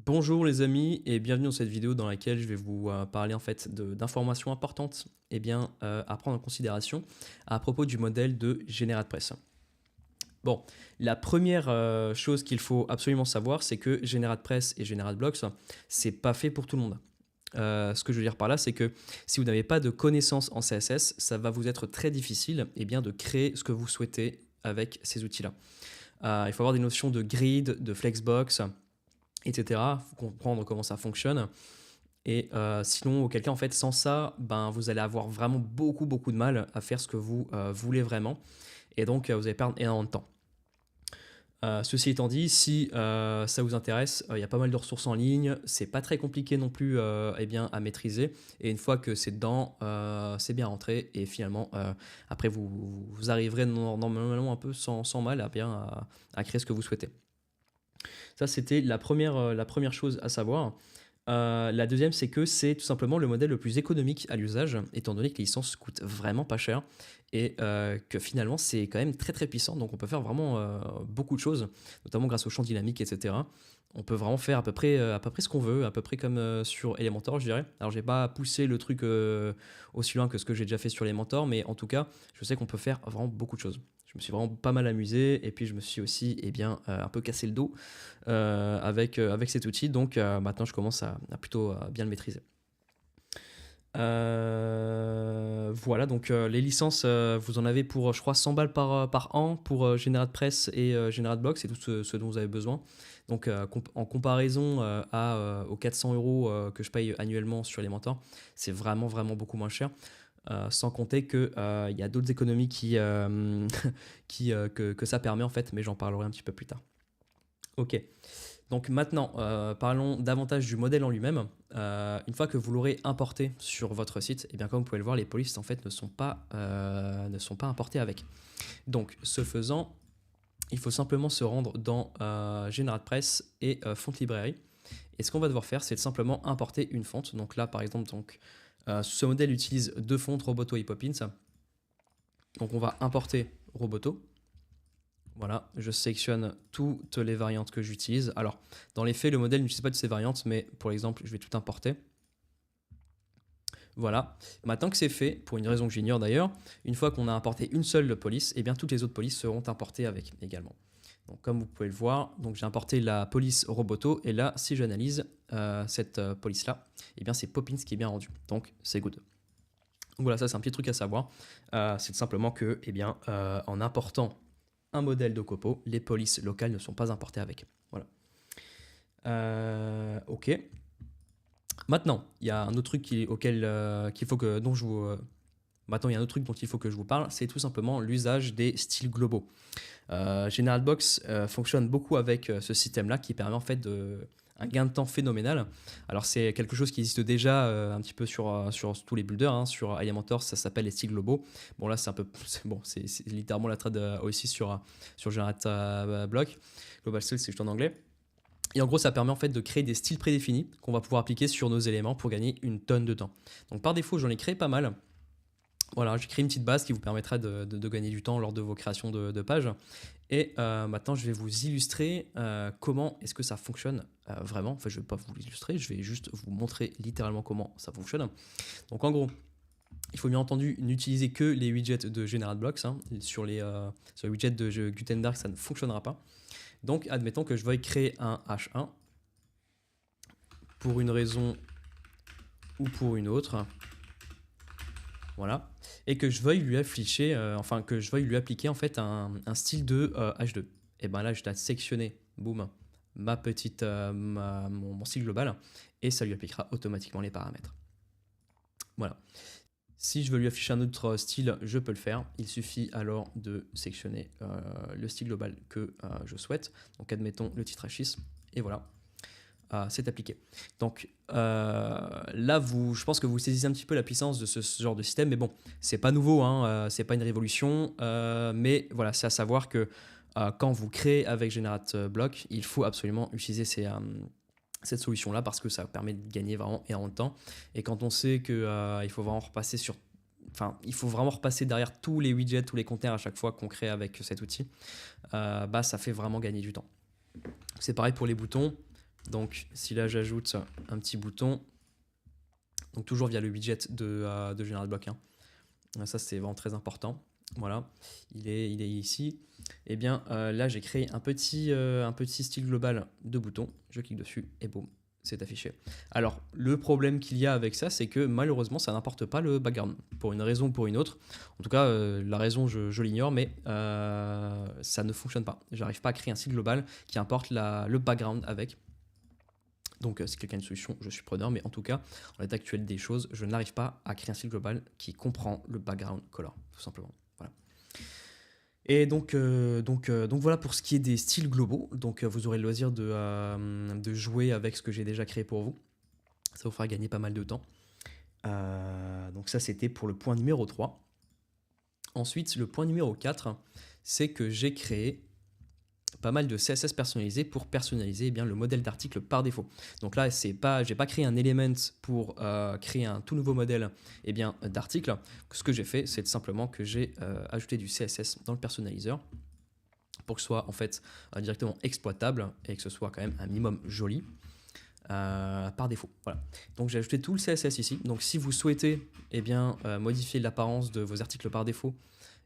Bonjour les amis et bienvenue dans cette vidéo dans laquelle je vais vous parler en fait d'informations importantes à prendre en considération à propos du modèle de GeneratePress. Bon, la première chose qu'il faut absolument savoir, c'est que GeneratePress et GenerateBlocks, c'est pas fait pour tout le monde. Ce que je veux dire par là, c'est que si vous n'avez pas de connaissances en CSS, ça va vous être très difficile de créer ce que vous souhaitez avec ces outils-là. Il faut avoir des notions de grid, de flexbox, etc. Il faut comprendre comment ça fonctionne. Et sinon, auquel cas, en fait, sans ça, vous allez avoir vraiment beaucoup de mal à faire ce que vous voulez vraiment. Et donc, vous allez perdre énormément de temps. Ceci étant dit, si ça vous intéresse, il y a pas mal de ressources en ligne. C'est pas très compliqué non plus à maîtriser. Et une fois que c'est dedans, c'est bien rentré. Et finalement, après, vous arriverez normalement un peu sans mal à créer ce que vous souhaitez. Ça, c'était la première chose à savoir. La deuxième, c'est que c'est tout simplement le modèle le plus économique à l'usage, étant donné que les licences coûtent vraiment pas cher et que finalement, c'est quand même très puissant. Donc, on peut faire vraiment beaucoup de choses, notamment grâce au champ dynamique, etc. On peut vraiment faire à peu près ce qu'on veut, à peu près comme sur Elementor, je dirais. Alors, j'ai pas poussé le truc aussi loin que ce que j'ai déjà fait sur Elementor, mais en tout cas, je sais qu'on peut faire vraiment beaucoup de choses. Je me suis vraiment pas mal amusé et puis je me suis aussi un peu cassé le dos avec cet outil. Donc maintenant, je commence à plutôt bien le maîtriser. Voilà, donc les licences, vous en avez pour, je crois, 100 balles par an pour GeneratePress et GenerateBlocks, c'est tout ce dont vous avez besoin. Donc en comparaison aux 400 euros que je paye annuellement sur Elementor, c'est vraiment beaucoup moins cher. Sans compter qu'il y a d'autres économies que ça permet en fait, mais j'en parlerai un petit peu plus tard. Ok, donc maintenant, parlons davantage du modèle en lui-même. Une fois que vous l'aurez importé sur votre site, et bien comme vous pouvez le voir, les polices en fait ne sont pas importées avec. Donc ce faisant, il faut simplement se rendre dans GeneratePress et Font Library. Et ce qu'on va devoir faire, c'est simplement importer une fonte. Donc là, par exemple, ce modèle utilise deux fontes, Roboto et Poppins. Donc on va importer Roboto. Voilà, je sélectionne toutes les variantes que j'utilise. Alors, dans les faits, le modèle n'utilise pas de ces variantes, mais pour l'exemple, je vais tout importer. Voilà. Maintenant que c'est fait, pour une raison que j'ignore d'ailleurs, une fois qu'on a importé une seule police, et bien toutes les autres polices seront importées avec également. Donc, comme vous pouvez le voir, donc j'ai importé la police Roboto, et là, si j'analyse cette police-là, et bien c'est Poppins qui est bien rendu. Donc, c'est good. Donc voilà, ça c'est un petit truc à savoir. C'est simplement que, en important un modèle d'Ocopo, les polices locales ne sont pas importées avec. Voilà. Ok. Maintenant, il y a un autre truc qu'il faut que dont je vous maintenant il y a un autre truc dont il faut que je vous parle, c'est tout simplement l'usage des styles globaux. GenerateBox fonctionne beaucoup avec ce système-là qui permet en fait un gain de temps phénoménal. Alors c'est quelque chose qui existe déjà un petit peu sur tous les builders, hein. Sur Elementor, ça s'appelle les styles globaux. Bon là c'est littéralement la trad aussi sur GenerateBlock. Global Style, c'est juste en anglais. Et en gros, ça permet en fait de créer des styles prédéfinis qu'on va pouvoir appliquer sur nos éléments pour gagner une tonne de temps. Donc par défaut, j'en ai créé pas mal. Voilà, j'ai créé une petite base qui vous permettra de gagner du temps lors de vos créations de pages. Et maintenant, je vais vous illustrer comment est-ce que ça fonctionne vraiment. Enfin, je ne vais pas vous l'illustrer, je vais juste vous montrer littéralement comment ça fonctionne. Donc en gros, il faut bien entendu n'utiliser que les widgets de GenerateBlocks. Hein. Sur les widgets de Gutenberg, ça ne fonctionnera pas. Donc, admettons que je veuille créer un H1 pour une raison ou pour une autre. Voilà. Et que je veuille lui afficher, que je veuille lui appliquer en fait un style de H2. Et bien là, je dois sectionner, boum, mon style global, et ça lui appliquera automatiquement les paramètres. Voilà. Si je veux lui afficher un autre style, je peux le faire. Il suffit alors de sectionner le style global que je souhaite. Donc admettons le titre H6, et voilà. C'est appliqué. Donc là, je pense que vous saisissez un petit peu la puissance de ce genre de système, mais bon, c'est pas nouveau, hein, c'est pas une révolution, mais voilà, c'est à savoir que quand vous créez avec GenerateBlock, il faut absolument utiliser cette solution-là parce que ça permet de gagner vraiment énormément de temps. Et quand on sait qu'il faut vraiment repasser il faut vraiment repasser derrière tous les widgets, tous les containers à chaque fois qu'on crée avec cet outil, ça fait vraiment gagner du temps. C'est pareil pour les boutons. Donc si là j'ajoute un petit bouton, donc toujours via le widget de GenerateBlock, hein. Ça c'est vraiment très important. Voilà, il est ici. Et bien là j'ai créé un petit style global de bouton. Je clique dessus et boum, c'est affiché. Alors le problème qu'il y a avec ça, c'est que malheureusement ça n'importe pas le background, pour une raison ou pour une autre. En tout cas la raison je l'ignore, mais ça ne fonctionne pas. J'arrive pas à créer un style global qui importe le background avec. Donc si quelqu'un a une solution, je suis preneur, mais en tout cas, en l'état actuel des choses, je n'arrive pas à créer un style global qui comprend le background color, tout simplement. Voilà. Et donc voilà pour ce qui est des styles globaux. Donc vous aurez le loisir de jouer avec ce que j'ai déjà créé pour vous. Ça vous fera gagner pas mal de temps. Donc ça, c'était pour le point numéro 3. Ensuite, le point numéro 4, c'est que j'ai créé pas mal de CSS personnalisés pour personnaliser eh bien, le modèle d'article par défaut. Donc là, j'ai pas créé un element pour créer un tout nouveau modèle eh bien, d'article. Ce que j'ai fait, c'est simplement que j'ai ajouté du CSS dans le personnaliseur pour que ce soit en fait directement exploitable et que ce soit quand même un minimum joli. Par défaut. Voilà. Donc j'ai ajouté tout le CSS ici. Donc si vous souhaitez eh bien, modifier l'apparence de vos articles par défaut,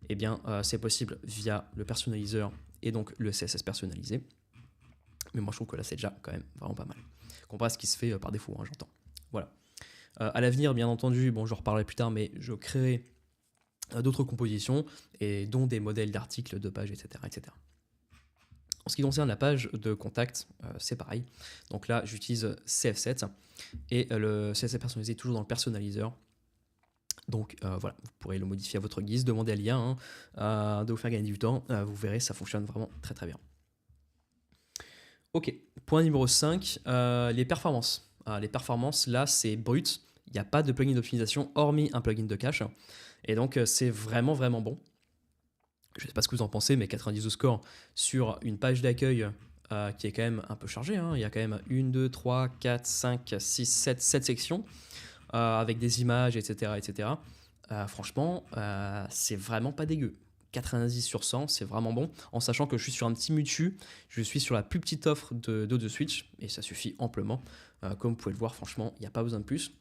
eh bien c'est possible via le personnaliseur et donc le CSS personnalisé. Mais moi je trouve que là c'est déjà quand même vraiment pas mal. Comparé à ce qui se fait par défaut, hein, j'entends. Voilà. À l'avenir, bien entendu, bon, j'en reparlerai plus tard, mais je créerai d'autres compositions et dont des modèles d'articles, de pages, etc., etc. En ce qui concerne la page de contact, c'est pareil. Donc là, j'utilise CF7 et le CSS personnalisé est toujours dans le personnaliseur. Donc voilà, vous pourrez le modifier à votre guise, demander à l'IA de vous faire gagner du temps. Vous verrez, ça fonctionne vraiment très très bien. Ok, point numéro 5, les performances. Les performances, là, c'est brut. Il n'y a pas de plugin d'optimisation hormis un plugin de cache. Et donc, c'est vraiment vraiment bon. Je ne sais pas ce que vous en pensez, mais 90 de score sur une page d'accueil qui est quand même un peu chargée, hein. Il y a quand même 1, 2, 3, 4, 5, 6, 7 sections avec des images, etc. etc. Franchement, c'est vraiment pas dégueu. 90 sur 100, c'est vraiment bon, en sachant que je suis sur un petit mutu, je suis sur la plus petite offre de Switch, et ça suffit amplement. Comme vous pouvez le voir, franchement, il n'y a pas besoin de plus.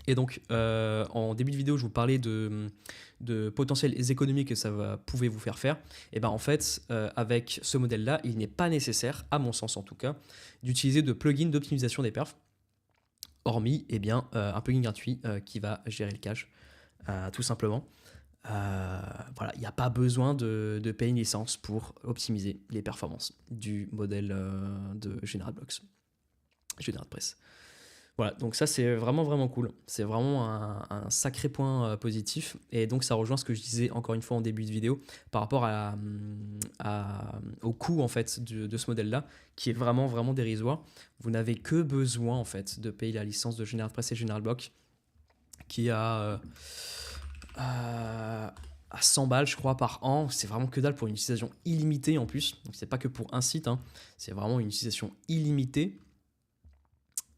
Et donc, en début de vidéo, je vous parlais de potentiels économiques que ça pouvait vous faire. Et ben en fait, avec ce modèle-là, il n'est pas nécessaire, à mon sens en tout cas, d'utiliser de plugin d'optimisation des perfs, hormis eh bien, un plugin gratuit qui va gérer le cache, tout simplement. Voilà, il n'y a pas besoin de payer une licence pour optimiser les performances du modèle de GenerateBlocks, GeneratePress. Voilà, donc ça c'est vraiment vraiment cool. C'est vraiment un sacré point positif. Et donc ça rejoint ce que je disais encore une fois en début de vidéo par rapport au coût en fait de ce modèle-là, qui est vraiment vraiment dérisoire. Vous n'avez que besoin en fait de payer la licence de GeneratePress et GenerateBlock qui a à 100 balles je crois par an. C'est vraiment que dalle pour une utilisation illimitée en plus. Donc c'est pas que pour un site, hein. C'est vraiment une utilisation illimitée.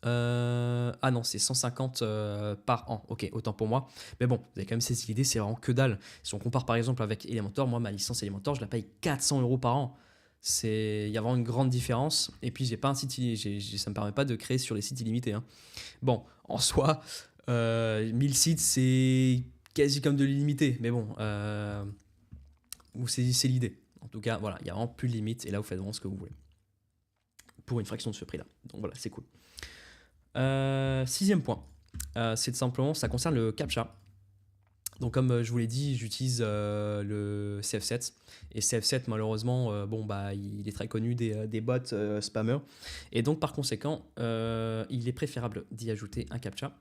Ah non, c'est 150 par an. Ok, autant pour moi. Mais bon, vous avez quand même saisi l'idée, c'est vraiment que dalle. Si on compare par exemple avec Elementor, moi ma licence Elementor, je la paye 400 € par an. Il y a vraiment une grande différence. Et puis j'ai pas un site, ça me permet pas de créer sur les sites illimités, hein. Bon, en soi, 1000 sites, c'est quasi comme de l'illimité. Mais bon, c'est l'idée. En tout cas, voilà, il y a vraiment plus de limite. Et là, vous faites vraiment ce que vous voulez. Pour une fraction de ce prix-là. Donc voilà, c'est cool. Sixième point, c'est simplement, ça concerne le CAPTCHA. Donc comme je vous l'ai dit, j'utilise le CF7. Et CF7, malheureusement, bon, bah, il est très connu des bots spammers. Et donc par conséquent, il est préférable d'y ajouter un CAPTCHA.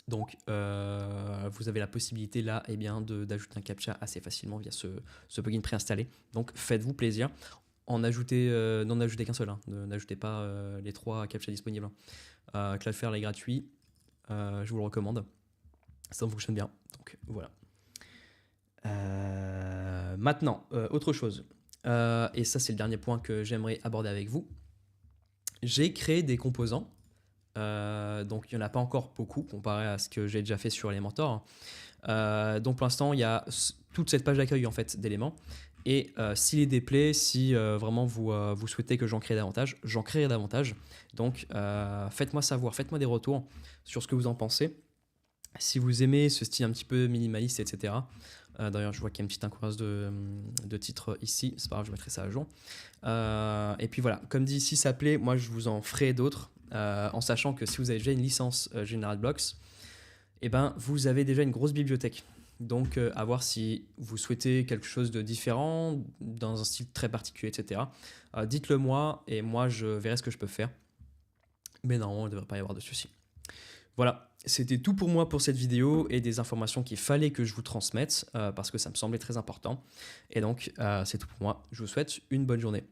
Donc vous avez la possibilité là eh bien, d'ajouter un CAPTCHA assez facilement via ce plugin préinstallé. Donc faites-vous plaisir. N'en ajoutez qu'un seul, hein. N'ajoutez pas les 3 CAPTCHA disponibles. Cloudflare est gratuit, je vous le recommande. Ça fonctionne bien, donc voilà. Maintenant, autre chose, et ça c'est le dernier point que j'aimerais aborder avec vous. J'ai créé des composants, donc il n'y en a pas encore beaucoup comparé à ce que j'ai déjà fait sur Elementor. Donc pour l'instant, il y a toute cette page d'accueil en fait d'éléments. Et s'il est déplaît, si vraiment vous souhaitez que j'en créerai davantage. Donc faites-moi savoir, faites-moi des retours sur ce que vous en pensez. Si vous aimez ce style un petit peu minimaliste, etc. D'ailleurs, je vois qu'il y a une petite incongruence de titre ici. C'est pas grave, je mettrai ça à jour. Et puis voilà, comme dit, si ça plaît, moi je vous en ferai d'autres. En sachant que si vous avez déjà une licence GenerateBlocks, eh ben, vous avez déjà une grosse bibliothèque. Donc, à voir si vous souhaitez quelque chose de différent, dans un style très particulier, etc. Dites-le moi et moi, je verrai ce que je peux faire. Mais normalement, il ne devrait pas y avoir de souci. Voilà, c'était tout pour moi pour cette vidéo et des informations qu'il fallait que je vous transmette parce que ça me semblait très important. Et donc, c'est tout pour moi. Je vous souhaite une bonne journée.